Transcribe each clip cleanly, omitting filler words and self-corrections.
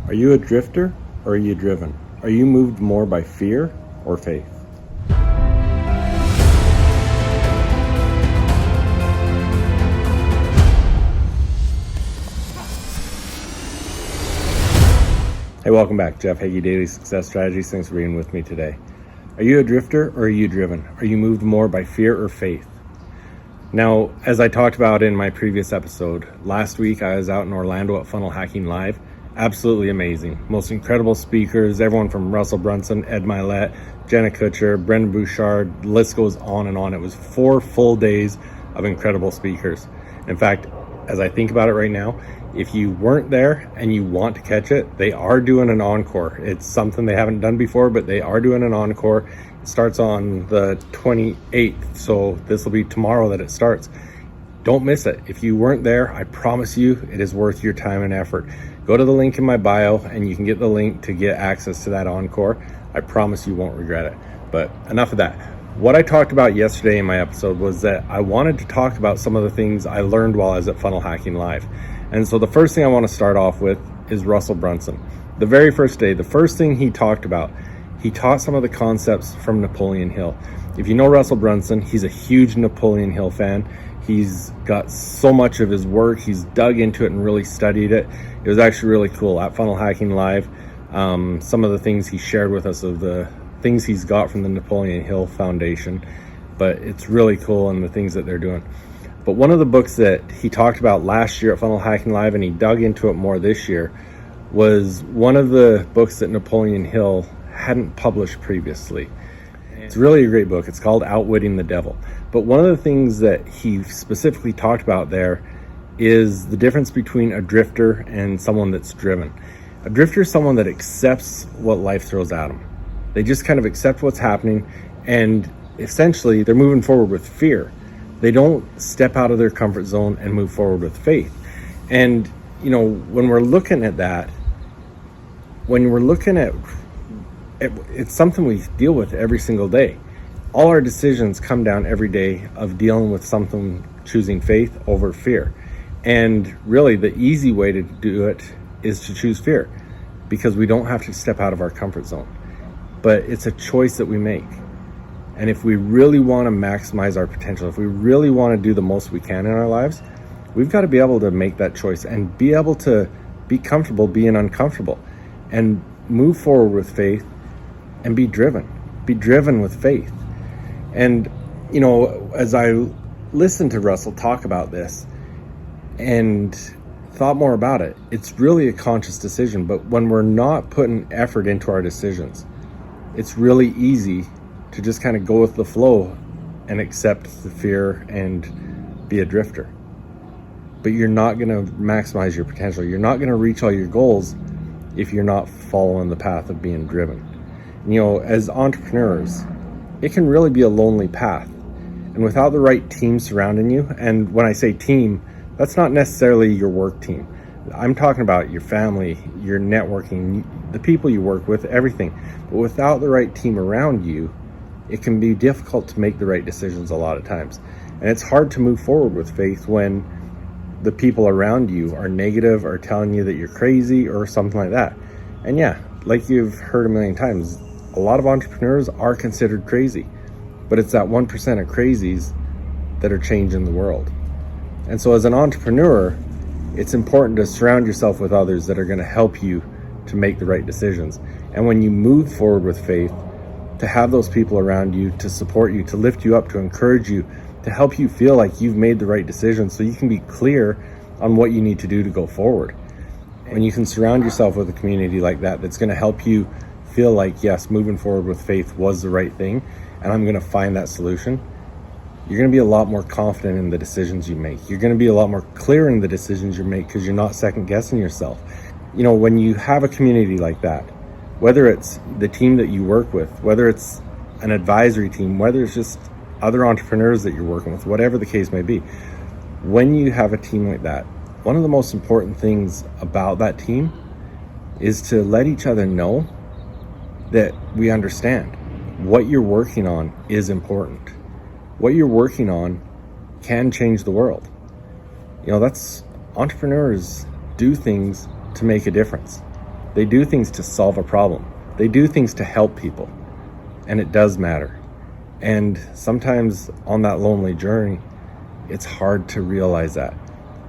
Are you a drifter or are you driven? Are you moved more by fear or faith? Hey, welcome back. Jeff Heggie, Daily Success Strategies. Thanks for being with me today. Are you a drifter or are you driven? Are you moved more by fear or faith? Now, as I talked about in my previous episode, last week I was out in Orlando at Funnel Hacking Live. Absolutely amazing. Most incredible speakers, everyone from Russell Brunson, Ed Milet, Jenna Kutcher, Brendan Bouchard, the list goes on and on. It was 4 full days of incredible speakers. In fact, as I think about it right now, if you weren't there and you want to catch it, they are doing an encore. It's something they haven't done before, but they are doing an encore. It starts on the 28th, so this will be tomorrow that it starts. Don't miss it. If you weren't there, I promise you it is worth your time and effort. Go to the link in my bio and you can get the link to get access to that encore. I promise you won't regret it. But enough of that. What I talked about yesterday in my episode was that I wanted to talk about some of the things I learned while I was at Funnel Hacking Live. And so the first thing I want to start off with is Russell Brunson. The very first day, the first thing he talked about, he taught some of the concepts from Napoleon Hill. If you know Russell Brunson, he's a huge Napoleon Hill fan. He's got so much of his work. He's dug into it and really studied it. It was actually really cool at Funnel Hacking Live. Some of the things he shared with us of the things he's got from the Napoleon Hill Foundation, but it's really cool and the things that they're doing. But one of the books that he talked about last year at Funnel Hacking Live, and he dug into it more this year, was one of the books that Napoleon Hill hadn't published previously. It's really a great book. It's called Outwitting the Devil. But one of the things that he specifically talked about there is the difference between a drifter and someone that's driven. A drifter is someone that accepts what life throws at them. They just kind of accept what's happening, and essentially they're moving forward with fear. They don't step out of their comfort zone and move forward with faith. And, you know, when we're looking at that, when we're looking at it, it's something we deal with every single day. All our decisions come down every day of dealing with something, choosing faith over fear. And really the easy way to do it is to choose fear, because we don't have to step out of our comfort zone. But it's a choice that we make. And if we really want to maximize our potential, if we really want to do the most we can in our lives, we've got to be able to make that choice and be able to be comfortable being uncomfortable and move forward with faith and be driven with faith. And, you know, as I listened to Russell talk about this and thought more about it, it's really a conscious decision. But when we're not putting effort into our decisions, it's really easy to just kind of go with the flow and accept the fear and be a drifter. But you're not going to maximize your potential. You're not going to reach all your goals if you're not following the path of being driven. You know, as entrepreneurs, it can really be a lonely path. And without the right team surrounding you, and when I say team, that's not necessarily your work team. I'm talking about your family, your networking, the people you work with, everything. But without the right team around you, it can be difficult to make the right decisions a lot of times. And it's hard to move forward with faith when the people around you are negative or telling you that you're crazy or something like that. And yeah, like you've heard a million times, a lot of entrepreneurs are considered crazy, but it's that 1% of crazies that are changing the world. And so as an entrepreneur, it's important to surround yourself with others that are going to help you to make the right decisions. And when you move forward with faith, to have those people around you to support you, to lift you up, to encourage you, to help you feel like you've made the right decision so you can be clear on what you need to do to go forward. When you can surround yourself with a community like that, that's going to help you feel like, yes, moving forward with faith was the right thing, and I'm going to find that solution, you're going to be a lot more confident in the decisions you make. You're going to be a lot more clear in the decisions you make because you're not second guessing yourself. You know, when you have a community like that, whether it's the team that you work with, whether it's an advisory team, whether it's just other entrepreneurs that you're working with, whatever the case may be, when you have a team like that, one of the most important things about that team is to let each other know that we understand what you're working on is important. What you're working on can change the world. You know, that's entrepreneurs do things to make a difference. They do things to solve a problem. They do things to help people. And it does matter. And sometimes on that lonely journey, it's hard to realize that.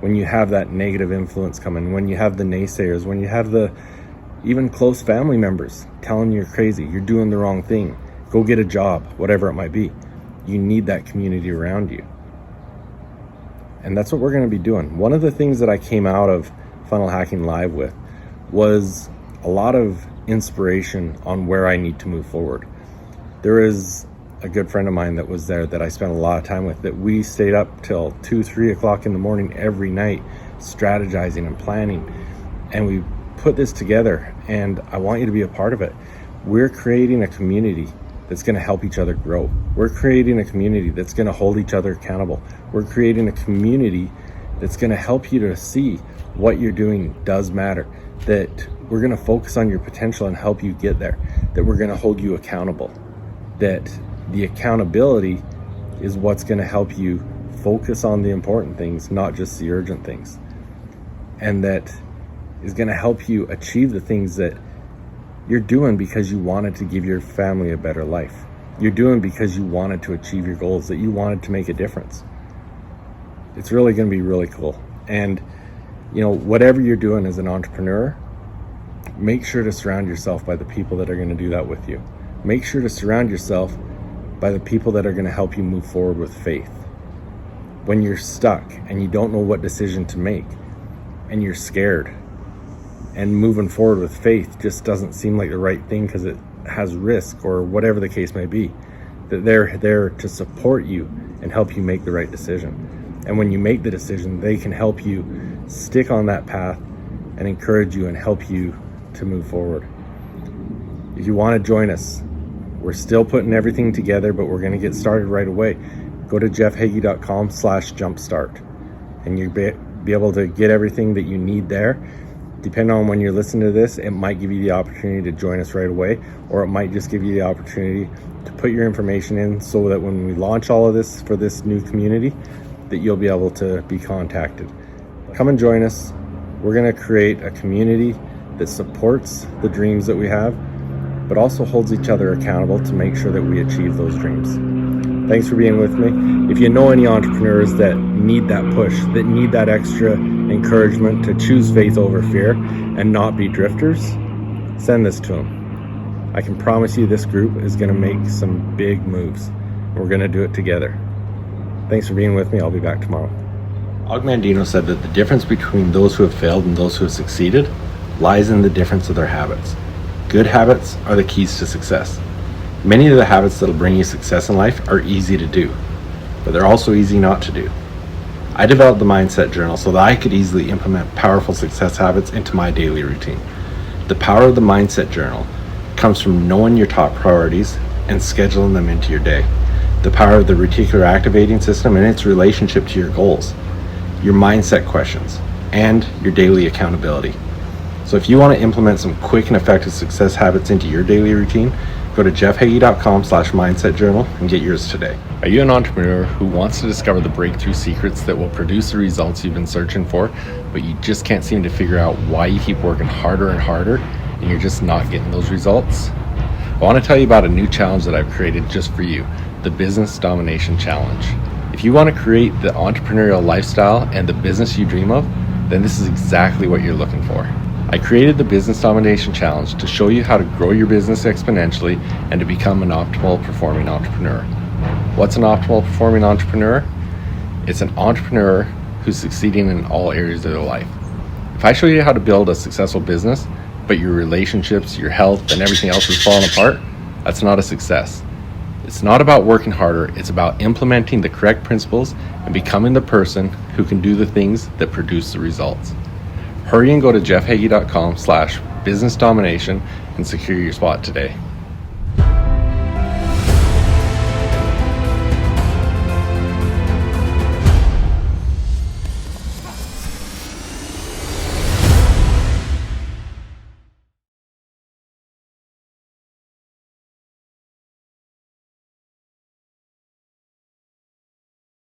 When you have that negative influence coming, when you have the naysayers, when you have the even close family members telling you you're crazy, you're doing the wrong thing, go get a job, whatever it might be. You need that community around you. And that's what we're going to be doing. One of the things that I came out of Funnel Hacking Live with was a lot of inspiration on where I need to move forward. There is a good friend of mine that was there that I spent a lot of time with, that we stayed up till 2-3 o'clock in the morning every night strategizing and planning, and we put this together, and I want you to be a part of it. We're creating a community that's going to help each other grow. We're creating a community that's going to hold each other accountable. We're creating a community that's going to help you to see what you're doing does matter, that we're going to focus on your potential and help you get there, that we're going to hold you accountable, that the accountability is what's going to help you focus on the important things, not just the urgent things. And that is going to help you achieve the things that you're doing because you wanted to give your family a better life. You're doing because you wanted to achieve your goals, that you wanted to make a difference. It's really going to be really cool. And, whatever you're doing as an entrepreneur, make sure to surround yourself by the people that are going to do that with you. Make sure to surround yourself by the people that are going to help you move forward with faith. When you're stuck and you don't know what decision to make and you're scared, and moving forward with faith just doesn't seem like the right thing because it has risk or whatever the case may be, that they're there to support you and help you make the right decision. And when you make the decision, they can help you stick on that path and encourage you and help you to move forward. If you want to join us, we're still putting everything together, but we're going to get started right away. Go to jeffheggie.com/jumpstart, and you'll be able to get everything that you need there. Depending on when you're listening to this, it might give you the opportunity to join us right away, or it might just give you the opportunity to put your information in so that when we launch all of this for this new community, that you'll be able to be contacted. Come and join us. We're going to create a community that supports the dreams that we have, but also holds each other accountable to make sure that we achieve those dreams. Thanks for being with me. If you know any entrepreneurs that need that push, that need that extra encouragement to choose faith over fear and not be drifters, send this to them. I can promise you this group is going to make some big moves. We're going to do it together. Thanks for being with me. I'll be back tomorrow. Og Mandino said that the difference between those who have failed and those who have succeeded lies in the difference of their habits. Good habits are the keys to success. Many of the habits that will bring you success in life are easy to do, but they're also easy not to do. I developed the Mindset Journal so that I could easily implement powerful success habits into my daily routine. The power of the Mindset Journal comes from knowing your top priorities and scheduling them into your day. The power of the reticular activating system and its relationship to your goals, your mindset questions, and your daily accountability. So if you want to implement some quick and effective success habits into your daily routine, go to jeffheggie.com/mindset journal and get yours today. Are you an entrepreneur who wants to discover the breakthrough secrets that will produce the results you've been searching for, but you just can't seem to figure out why you keep working harder and harder and you're just not getting those results? I want to tell you about a new challenge that I've created just for you, the Business Domination Challenge. If you want to create the entrepreneurial lifestyle and the business you dream of, then this is exactly what you're looking for. I created the Business Domination Challenge to show you how to grow your business exponentially and to become an optimal performing entrepreneur. What's an optimal performing entrepreneur? It's an entrepreneur who's succeeding in all areas of their life. If I show you how to build a successful business, but your relationships, your health, and everything else is falling apart, that's not a success. It's not about working harder, it's about implementing the correct principles and becoming the person who can do the things that produce the results. Hurry and go to jeffheggie.com/business domination and secure your spot today.